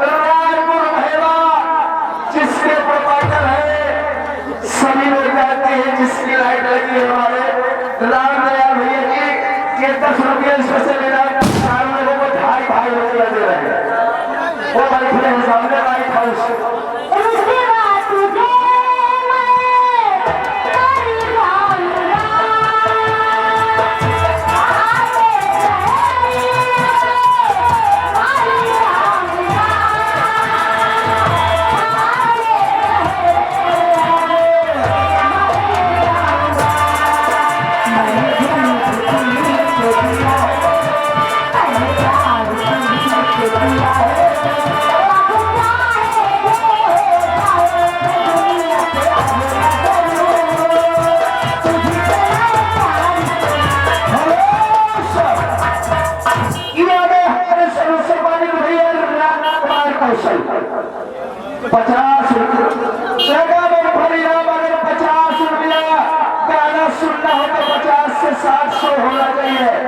रायपुर भैया जिसके प्रोपाइटर है सभी लोग जानते हैं, जिसकी लाइट लगी है हमारे राम दयाल भैया की, ये 10 रुपये स्पेशल चार लोगों को 2.5 रुपया दे रहे हैं। वो बैठे हैं सामने लाइट हाउस। गाना सुनना हो तो 50 से 60 होना चाहिए।